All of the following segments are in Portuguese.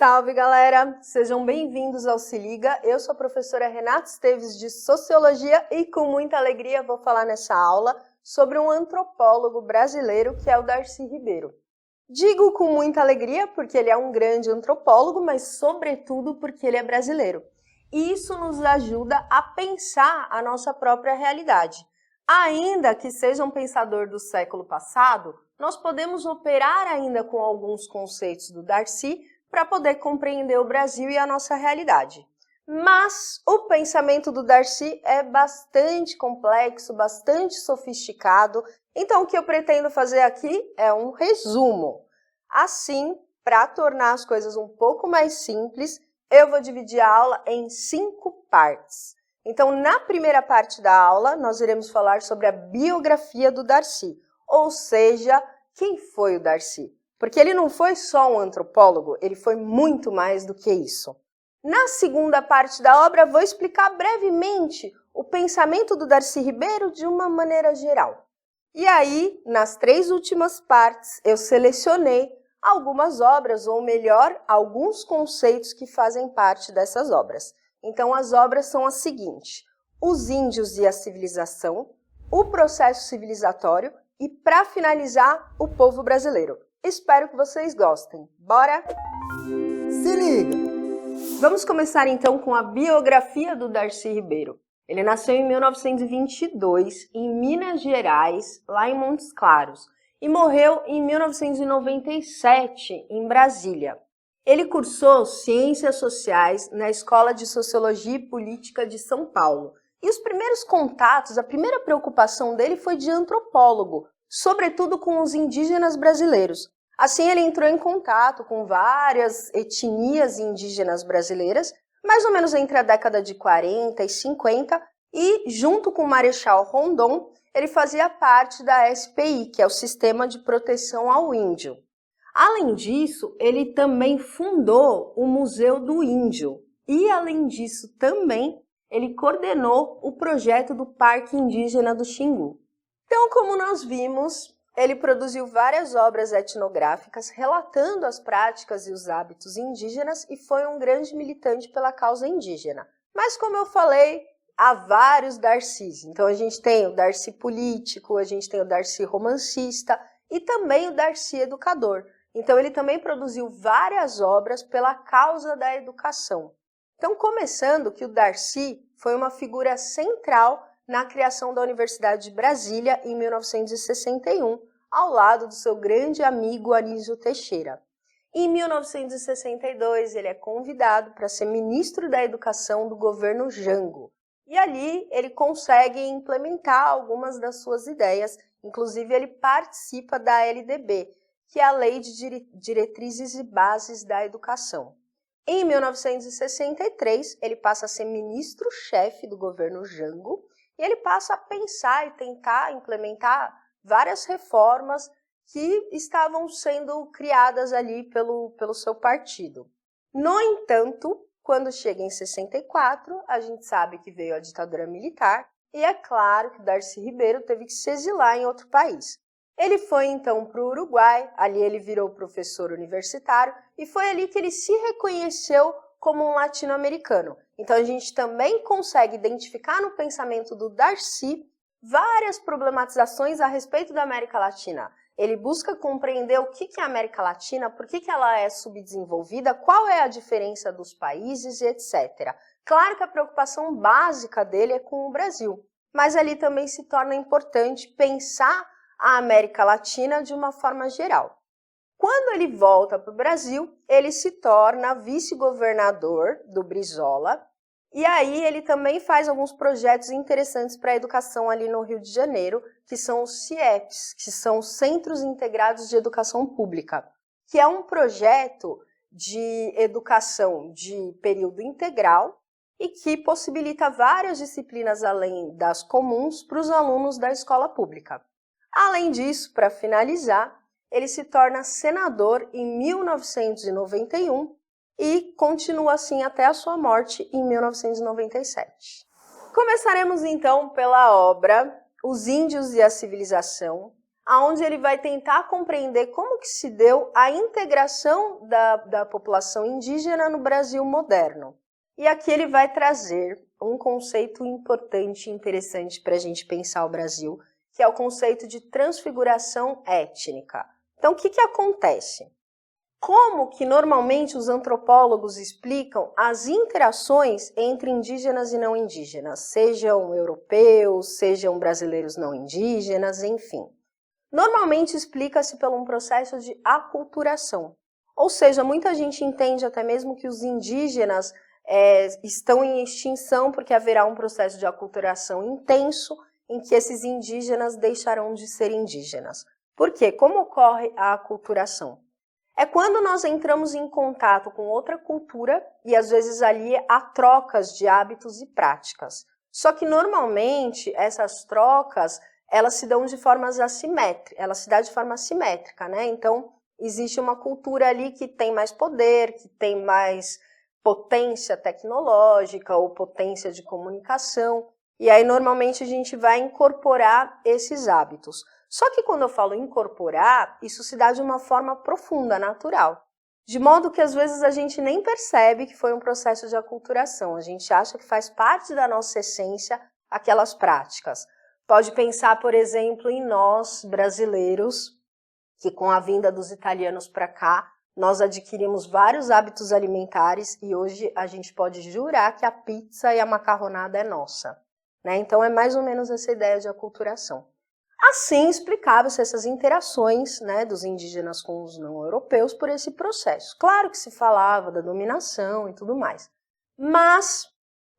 Salve, galera! Sejam bem-vindos ao Se Liga. Eu sou a professora Renata Esteves de Sociologia e com muita alegria vou falar nessa aula sobre um antropólogo brasileiro que é o Darcy Ribeiro. Digo com muita alegria porque ele é um grande antropólogo, mas sobretudo porque ele é brasileiro. E isso nos ajuda a pensar a nossa própria realidade. Ainda que seja um pensador do século passado, nós podemos operar ainda com alguns conceitos do Darcy para poder compreender o Brasil e a nossa realidade. Mas o pensamento do Darcy é bastante complexo, bastante sofisticado, então o que eu pretendo fazer aqui é um resumo. Assim, para tornar as coisas um pouco mais simples, eu vou dividir a aula em 5 partes. Então, na primeira parte da aula, nós iremos falar sobre a biografia do Darcy, ou seja, quem foi o Darcy? Porque ele não foi só um antropólogo, ele foi muito mais do que isso. Na segunda parte da obra, vou explicar brevemente o pensamento do Darcy Ribeiro de uma maneira geral. E aí, nas 3 últimas partes, eu selecionei algumas obras, ou melhor, alguns conceitos que fazem parte dessas obras. Então, as obras são as seguintes: Os Índios e a Civilização, O Processo Civilizatório e, para finalizar, O Povo Brasileiro. Espero que vocês gostem. Bora? Se liga! Vamos começar então com a biografia do Darcy Ribeiro. Ele nasceu em 1922 em Minas Gerais, lá em Montes Claros, e morreu em 1997 em Brasília. Ele cursou Ciências Sociais na Escola de Sociologia e Política de São Paulo. E os primeiros contatos, a primeira preocupação dele foi de antropólogo, sobretudo com os indígenas brasileiros. Assim, ele entrou em contato com várias etnias indígenas brasileiras, mais ou menos entre a década de 40 e 50, e junto com o Marechal Rondon, ele fazia parte da SPI, que é o Sistema de Proteção ao Índio. Além disso, ele também fundou o Museu do Índio e, além disso, também ele coordenou o projeto do Parque Indígena do Xingu. Então, como nós vimos, ele produziu várias obras etnográficas relatando as práticas e os hábitos indígenas e foi um grande militante pela causa indígena. Mas, como eu falei, há vários Darcys. Então, a gente tem o Darcy político, a gente tem o Darcy romancista e também o Darcy educador. Então, ele também produziu várias obras pela causa da educação. Então, começando que o Darcy foi uma figura central na criação da Universidade de Brasília em 1961, ao lado do seu grande amigo Anísio Teixeira. Em 1962, ele é convidado para ser ministro da Educação do governo Jango. E ali ele consegue implementar algumas das suas ideias, inclusive ele participa da LDB, que é a Lei de Diretrizes e Bases da Educação. Em 1963, ele passa a ser ministro-chefe do governo Jango e ele passa a pensar e tentar implementar várias reformas que estavam sendo criadas ali pelo seu partido. No entanto, quando chega em 64, a gente sabe que veio a ditadura militar e é claro que Darcy Ribeiro teve que se exilar em outro país. Ele foi então para o Uruguai, ali ele virou professor universitário e foi ali que ele se reconheceu como um latino-americano. Então a gente também consegue identificar no pensamento do Darcy várias problematizações a respeito da América Latina. Ele busca compreender o que é a América Latina, por que ela é subdesenvolvida, qual é a diferença dos países e etc. Claro que a preocupação básica dele é com o Brasil, mas ali também se torna importante pensar a América Latina de uma forma geral. Quando ele volta para o Brasil, ele se torna vice-governador do Brizola, e aí ele também faz alguns projetos interessantes para a educação ali no Rio de Janeiro, que são os CIEPs, que são os Centros Integrados de Educação Pública, que é um projeto de educação de período integral e que possibilita várias disciplinas além das comuns para os alunos da escola pública. Além disso, para finalizar, ele se torna senador em 1991 e continua assim até a sua morte em 1997. Começaremos então pela obra Os Índios e a Civilização, onde ele vai tentar compreender como que se deu a integração da população indígena no Brasil moderno. E aqui ele vai trazer um conceito importante e interessante para a gente pensar o Brasil, que é o conceito de transfiguração étnica. Então, o que acontece? Como que normalmente os antropólogos explicam as interações entre indígenas e não indígenas, sejam europeus, sejam brasileiros não indígenas, enfim. Normalmente explica-se por um processo de aculturação, ou seja, muita gente entende até mesmo que os indígenas estão em extinção porque haverá um processo de aculturação intenso em que esses indígenas deixarão de ser indígenas. Por quê? Como ocorre a aculturação? É quando nós entramos em contato com outra cultura e às vezes ali há trocas de hábitos e práticas. Só que normalmente essas trocas, elas se dão de formas assimétricas, elas se dão de forma assimétrica, né? Então, existe uma cultura ali que tem mais poder, que tem mais potência tecnológica ou potência de comunicação, e aí normalmente a gente vai incorporar esses hábitos. Só que quando eu falo incorporar, isso se dá de uma forma profunda, natural. De modo que às vezes a gente nem percebe que foi um processo de aculturação, a gente acha que faz parte da nossa essência aquelas práticas. Pode pensar, por exemplo, em nós, brasileiros, que com a vinda dos italianos para cá, nós adquirimos vários hábitos alimentares e hoje a gente pode jurar que a pizza e a macarronada é nossa, né? Então é mais ou menos essa ideia de aculturação. Assim explicava-se essas interações, né, dos indígenas com os não europeus por esse processo. Claro que se falava da dominação e tudo mais, mas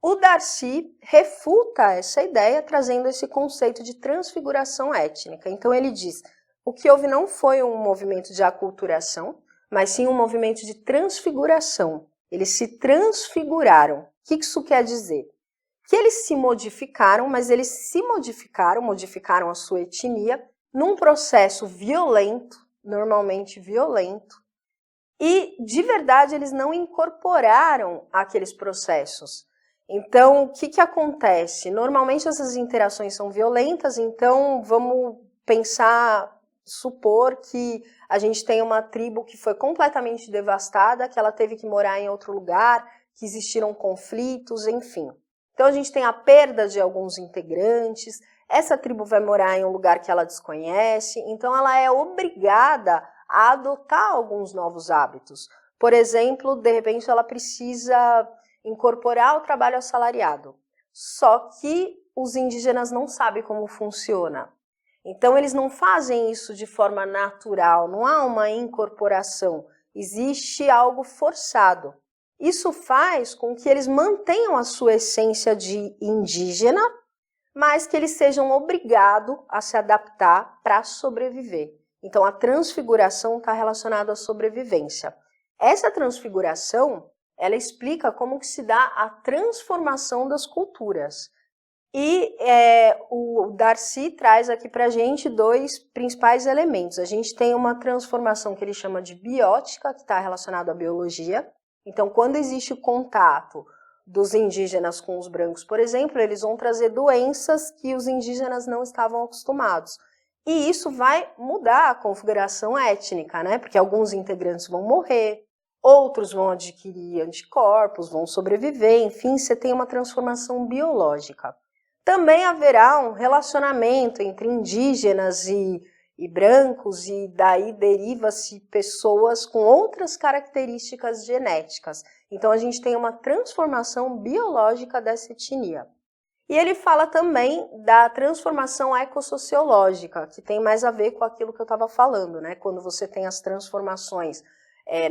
o Darcy refuta essa ideia trazendo esse conceito de transfiguração étnica. Então ele diz, o que houve não foi um movimento de aculturação, mas sim um movimento de transfiguração. Eles se transfiguraram. O que isso quer dizer? Que eles se modificaram, mas eles se modificaram a sua etnia num processo violento, normalmente violento, e de verdade eles não incorporaram aqueles processos. Então, o que acontece? Normalmente essas interações são violentas, então vamos supor que a gente tem uma tribo que foi completamente devastada, que ela teve que morar em outro lugar, que existiram conflitos, enfim. Então a gente tem a perda de alguns integrantes, essa tribo vai morar em um lugar que ela desconhece, então ela é obrigada a adotar alguns novos hábitos. Por exemplo, de repente ela precisa incorporar o trabalho assalariado, só que os indígenas não sabem como funciona. Então eles não fazem isso de forma natural, não há uma incorporação, existe algo forçado. Isso faz com que eles mantenham a sua essência de indígena, mas que eles sejam obrigados a se adaptar para sobreviver. Então a transfiguração está relacionada à sobrevivência. Essa transfiguração, ela explica como que se dá a transformação das culturas. E o Darcy traz aqui para a gente dois principais elementos. A gente tem uma transformação que ele chama de biótica, que está relacionada à biologia. Então, quando existe o contato dos indígenas com os brancos, por exemplo, eles vão trazer doenças que os indígenas não estavam acostumados. E isso vai mudar a configuração étnica, né? Porque alguns integrantes vão morrer, outros vão adquirir anticorpos, vão sobreviver, enfim, você tem uma transformação biológica. Também haverá um relacionamento entre indígenas e brancos, e daí deriva-se pessoas com outras características genéticas. Então a gente tem uma transformação biológica dessa etnia. E ele fala também da transformação ecossociológica, que tem mais a ver com aquilo que eu estava falando, né? Quando você tem as transformações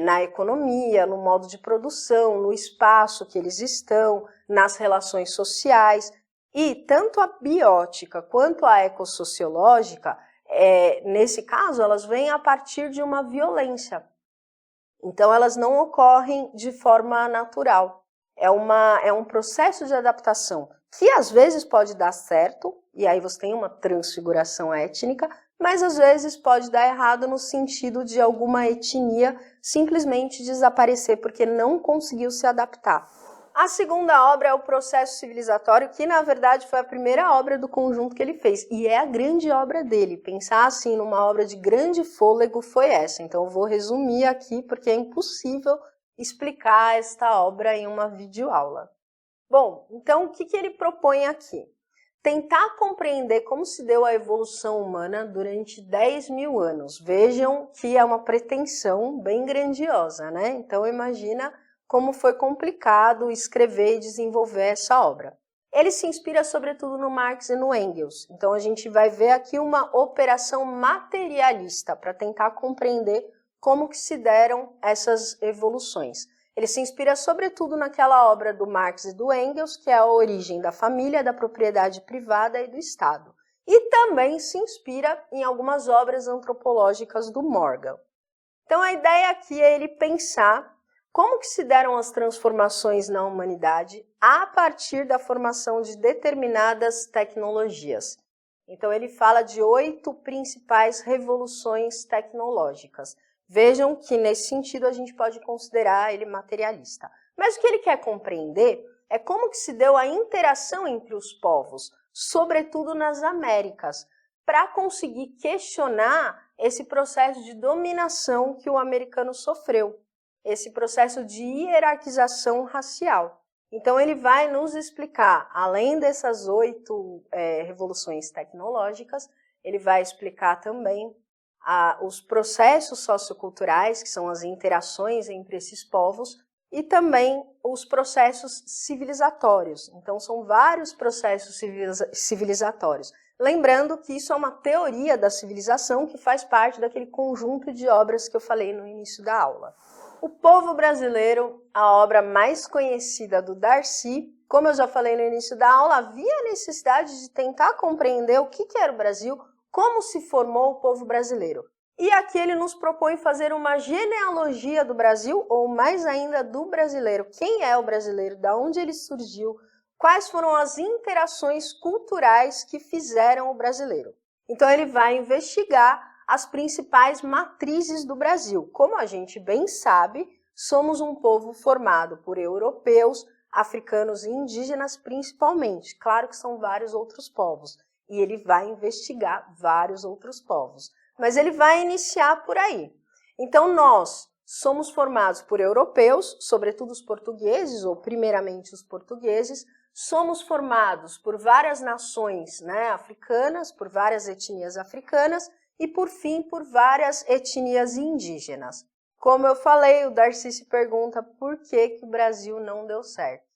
na economia, no modo de produção, no espaço que eles estão, nas relações sociais. E tanto a biótica quanto a ecossociológica, nesse caso, elas vêm a partir de uma violência. Então, elas não ocorrem de forma natural. É um processo de adaptação que às vezes pode dar certo, e aí você tem uma transfiguração étnica, mas às vezes pode dar errado no sentido de alguma etnia simplesmente desaparecer porque não conseguiu se adaptar. A segunda obra é o Processo Civilizatório, que na verdade foi a primeira obra do conjunto que ele fez, e é a grande obra dele. Pensar assim numa obra de grande fôlego foi essa. Então eu vou resumir aqui porque é impossível explicar esta obra em uma videoaula. Bom, então o que ele propõe aqui? Tentar compreender como se deu a evolução humana durante 10 mil anos. Vejam que é uma pretensão bem grandiosa, né? Então imagina como foi complicado escrever e desenvolver essa obra. Ele se inspira sobretudo no Marx e no Engels. Então a gente vai ver aqui uma operação materialista para tentar compreender como que se deram essas evoluções. Ele se inspira sobretudo naquela obra do Marx e do Engels, que é a origem da família, da propriedade privada e do Estado. E também se inspira em algumas obras antropológicas do Morgan. Então a ideia aqui é ele pensar como que se deram as transformações na humanidade a partir da formação de determinadas tecnologias. Então ele fala de 8 principais revoluções tecnológicas. Vejam que, nesse sentido, a gente pode considerar ele materialista. Mas o que ele quer compreender é como que se deu a interação entre os povos, sobretudo nas Américas, para conseguir questionar esse processo de dominação que o americano sofreu, esse processo de hierarquização racial. Então, ele vai nos explicar, além dessas 8 revoluções tecnológicas, ele vai explicar também os processos socioculturais, que são as interações entre esses povos, e também os processos civilizatórios. Então, são vários processos civilizatórios. Lembrando que isso é uma teoria da civilização que faz parte daquele conjunto de obras que eu falei no início da aula. O Povo Brasileiro, a obra mais conhecida do Darcy, como eu já falei no início da aula, havia a necessidade de tentar compreender o que era o Brasil, como se formou o povo brasileiro. E aqui ele nos propõe fazer uma genealogia do Brasil, ou mais ainda do brasileiro. Quem é o brasileiro? De onde ele surgiu? Quais foram as interações culturais que fizeram o brasileiro? Então ele vai investigar as principais matrizes do Brasil. Como a gente bem sabe, somos um povo formado por europeus, africanos e indígenas principalmente. Claro que são vários outros povos. E ele vai investigar vários outros povos. Mas ele vai iniciar por aí. Então, nós somos formados por europeus, sobretudo os portugueses, ou primeiramente os portugueses, somos formados por várias nações, né, africanas, por várias etnias africanas, e, por fim, por várias etnias indígenas. Como eu falei, o Darcy se pergunta por que o Brasil não deu certo.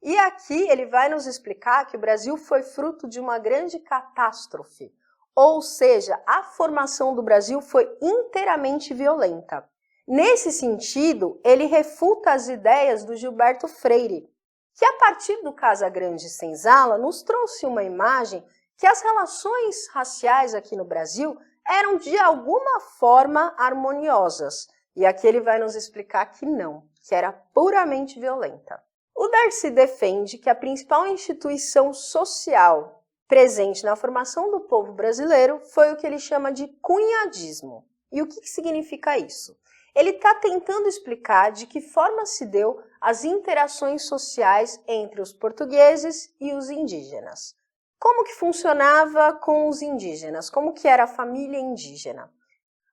E aqui ele vai nos explicar que o Brasil foi fruto de uma grande catástrofe, ou seja, a formação do Brasil foi inteiramente violenta. Nesse sentido, ele refuta as ideias do Gilberto Freire, que a partir do Casa Grande Senzala nos trouxe uma imagem que as relações raciais aqui no Brasil eram de alguma forma harmoniosas. E aqui ele vai nos explicar que não, que era puramente violenta. O Darcy defende que a principal instituição social presente na formação do povo brasileiro foi o que ele chama de cunhadismo. E o que significa isso? Ele está tentando explicar de que forma se deu as interações sociais entre os portugueses e os indígenas. Como que funcionava com os indígenas? Como que era a família indígena?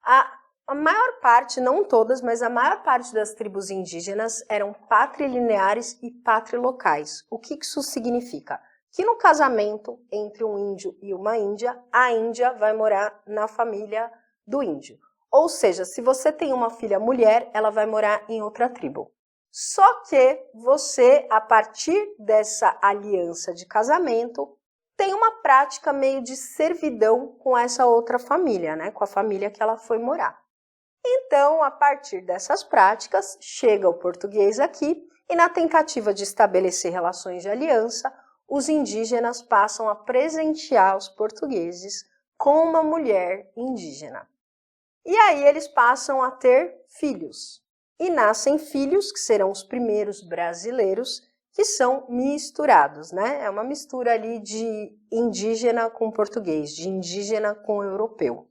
A maior parte, não todas, mas a maior parte das tribos indígenas eram patrilineares e patrilocais. O que isso significa? Que no casamento entre um índio e uma índia, a índia vai morar na família do índio. Ou seja, se você tem uma filha mulher, ela vai morar em outra tribo. Só que você, a partir dessa aliança de casamento, tem uma prática meio de servidão com essa outra família, né? Com a família que ela foi morar. Então, a partir dessas práticas, chega o português aqui e, na tentativa de estabelecer relações de aliança, os indígenas passam a presentear os portugueses com uma mulher indígena. E aí eles passam a ter filhos. E nascem filhos, que serão os primeiros brasileiros, que são misturados, né? É uma mistura ali de indígena com português, de indígena com europeu.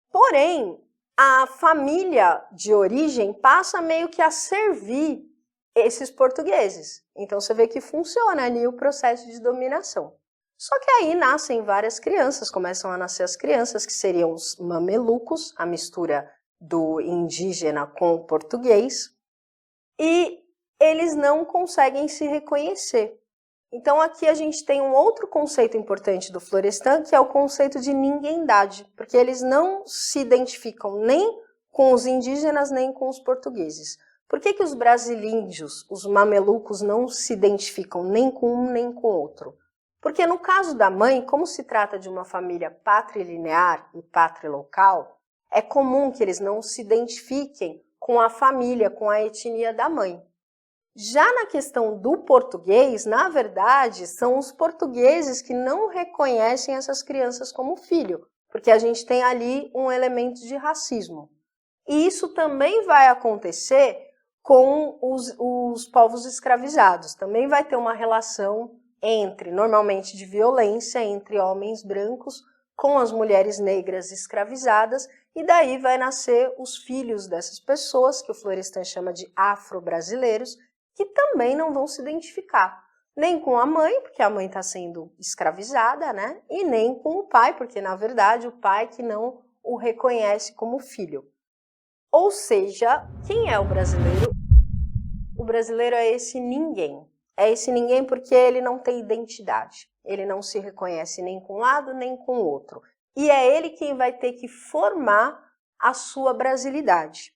Porém, a família de origem passa meio que a servir esses portugueses. Então você vê que funciona ali o processo de dominação. Só que aí nascem várias crianças, começam a nascer as crianças, que seriam os mamelucos, a mistura do indígena com o português, e eles não conseguem se reconhecer. Então aqui a gente tem um outro conceito importante do Florestan, que é o conceito de ninguém-dade, porque eles não se identificam nem com os indígenas, nem com os portugueses. Por que os brasilíndios, os mamelucos, não se identificam nem com um nem com o outro? Porque no caso da mãe, como se trata de uma família patrilinear e patrilocal, é comum que eles não se identifiquem com a família, com a etnia da mãe. Já na questão do português, na verdade, são os portugueses que não reconhecem essas crianças como filho, porque a gente tem ali um elemento de racismo. E isso também vai acontecer com os povos escravizados. Também vai ter uma relação normalmente de violência, entre homens brancos com as mulheres negras escravizadas, e daí vai nascer os filhos dessas pessoas, que o Florestan chama de afro-brasileiros, que também não vão se identificar, nem com a mãe, porque a mãe está sendo escravizada, né? E nem com o pai, porque na verdade o pai que não o reconhece como filho. Ou seja, quem é o brasileiro? O brasileiro é esse ninguém. É esse ninguém porque ele não tem identidade. Ele não se reconhece nem com um lado, nem com o outro. E é ele quem vai ter que formar a sua brasilidade.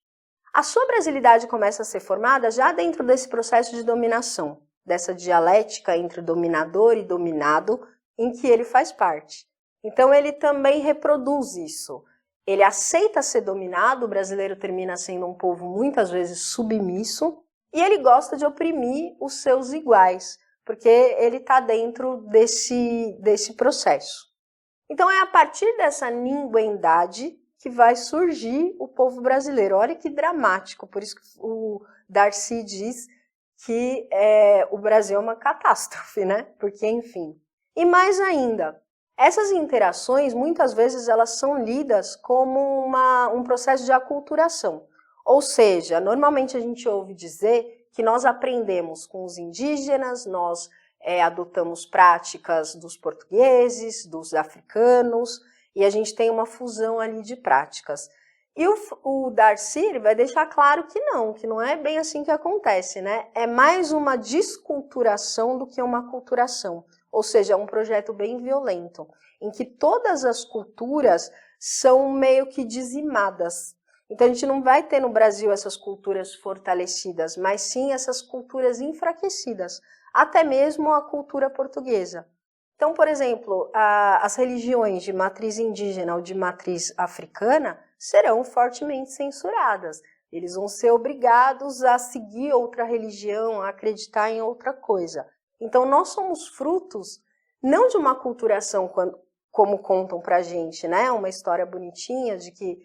A sua brasilidade começa a ser formada já dentro desse processo de dominação, dessa dialética entre dominador e dominado, em que ele faz parte. Então ele também reproduz isso. Ele aceita ser dominado, o brasileiro termina sendo um povo muitas vezes submisso, e ele gosta de oprimir os seus iguais, porque ele está dentro desse processo. Então é a partir dessa ninguém-dade que vai surgir o povo brasileiro. Olha que dramático, por isso que o Darcy diz que o Brasil é uma catástrofe, né? Porque, enfim. E mais ainda, essas interações, muitas vezes, elas são lidas como um processo de aculturação. Ou seja, normalmente a gente ouve dizer que nós aprendemos com os indígenas, nós adotamos práticas dos portugueses, dos africanos, e a gente tem uma fusão ali de práticas. E o Darcy vai deixar claro que não é bem assim que acontece, né? É mais uma desculturação do que uma aculturação. Ou seja, é um projeto bem violento, em que todas as culturas são meio que dizimadas. Então a gente não vai ter no Brasil essas culturas fortalecidas, mas sim essas culturas enfraquecidas, até mesmo a cultura portuguesa. Então, por exemplo, as religiões de matriz indígena ou de matriz africana serão fortemente censuradas. Eles vão ser obrigados a seguir outra religião, a acreditar em outra coisa. Então, nós somos frutos não de uma aculturação, como contam pra gente, né? Uma história bonitinha de que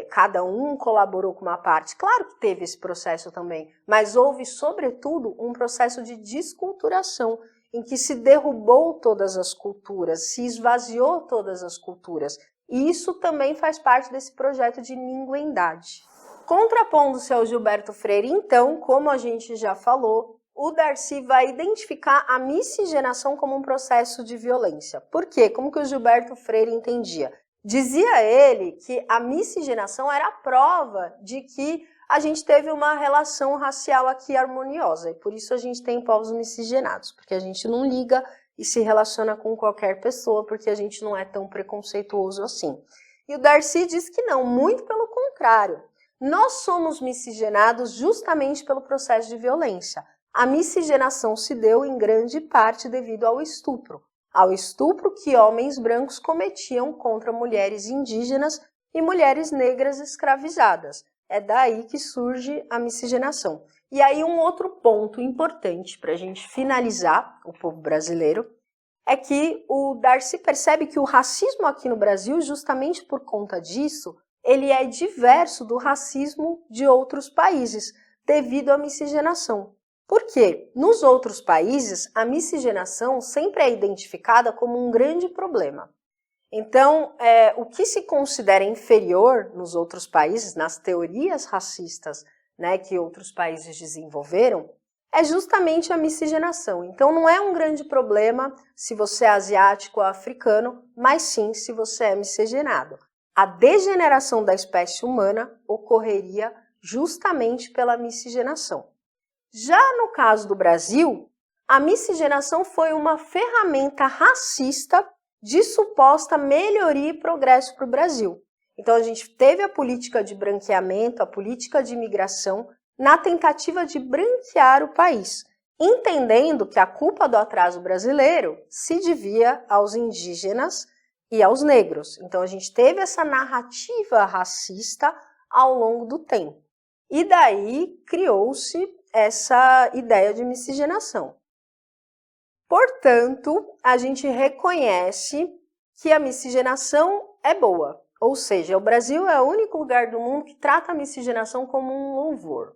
cada um colaborou com uma parte. Claro que teve esse processo também, mas houve, sobretudo, um processo de desculturação, em que se derrubou todas as culturas, se esvaziou todas as culturas. E isso também faz parte desse projeto de ninguém-dade. Contrapondo-se ao Gilberto Freire, então, como a gente já falou, o Darcy vai identificar a miscigenação como um processo de violência. Por quê? Como que o Gilberto Freire entendia? Dizia ele que a miscigenação era a prova de que a gente teve uma relação racial aqui harmoniosa, e por isso a gente tem povos miscigenados, porque a gente não liga e se relaciona com qualquer pessoa, porque a gente não é tão preconceituoso assim. E o Darcy diz que não, muito pelo contrário. Nós somos miscigenados justamente pelo processo de violência. A miscigenação se deu em grande parte devido ao estupro que homens brancos cometiam contra mulheres indígenas e mulheres negras escravizadas. É daí que surge a miscigenação. E aí um outro ponto importante para a gente finalizar o povo brasileiro é que o Darcy percebe que o racismo aqui no Brasil, justamente por conta disso, ele é diverso do racismo de outros países, devido à miscigenação. Por quê? Nos outros países, a miscigenação sempre é identificada como um grande problema. Então, o que se considera inferior nos outros países, nas teorias racistas né, que outros países desenvolveram, é justamente a miscigenação. Então não é um grande problema se você é asiático ou africano, mas sim se você é miscigenado. A degeneração da espécie humana ocorreria justamente pela miscigenação. Já no caso do Brasil, a miscigenação foi uma ferramenta racista de suposta melhoria e progresso para o Brasil. Então a gente teve a política de branqueamento, a política de imigração, na tentativa de branquear o país, entendendo que a culpa do atraso brasileiro se devia aos indígenas e aos negros. Então a gente teve essa narrativa racista ao longo do tempo. E daí criou-se essa ideia de miscigenação. Portanto, a gente reconhece que a miscigenação é boa, ou seja, o Brasil é o único lugar do mundo que trata a miscigenação como um louvor.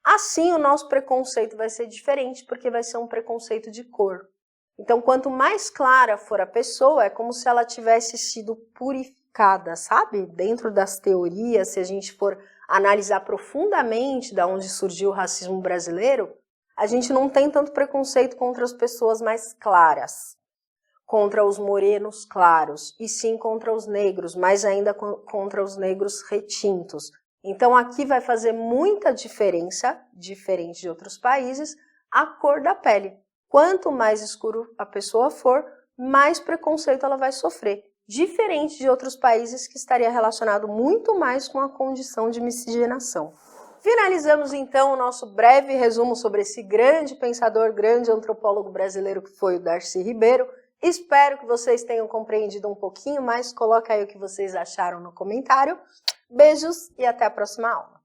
Assim, o nosso preconceito vai ser diferente, porque vai ser um preconceito de cor. Então, quanto mais clara for a pessoa, é como se ela tivesse sido purificada, sabe? Dentro das teorias, se a gente for analisar profundamente de onde surgiu o racismo brasileiro, a gente não tem tanto preconceito contra as pessoas mais claras, contra os morenos claros, e sim contra os negros, mais ainda contra os negros retintos. Então aqui vai fazer muita diferença, diferente de outros países, a cor da pele. Quanto mais escuro a pessoa for, mais preconceito ela vai sofrer. Diferente de outros países que estaria relacionado muito mais com a condição de miscigenação. Finalizamos então o nosso breve resumo sobre esse grande pensador, grande antropólogo brasileiro que foi o Darcy Ribeiro. Espero que vocês tenham compreendido um pouquinho mais. Coloca aí o que vocês acharam no comentário. Beijos e até a próxima aula.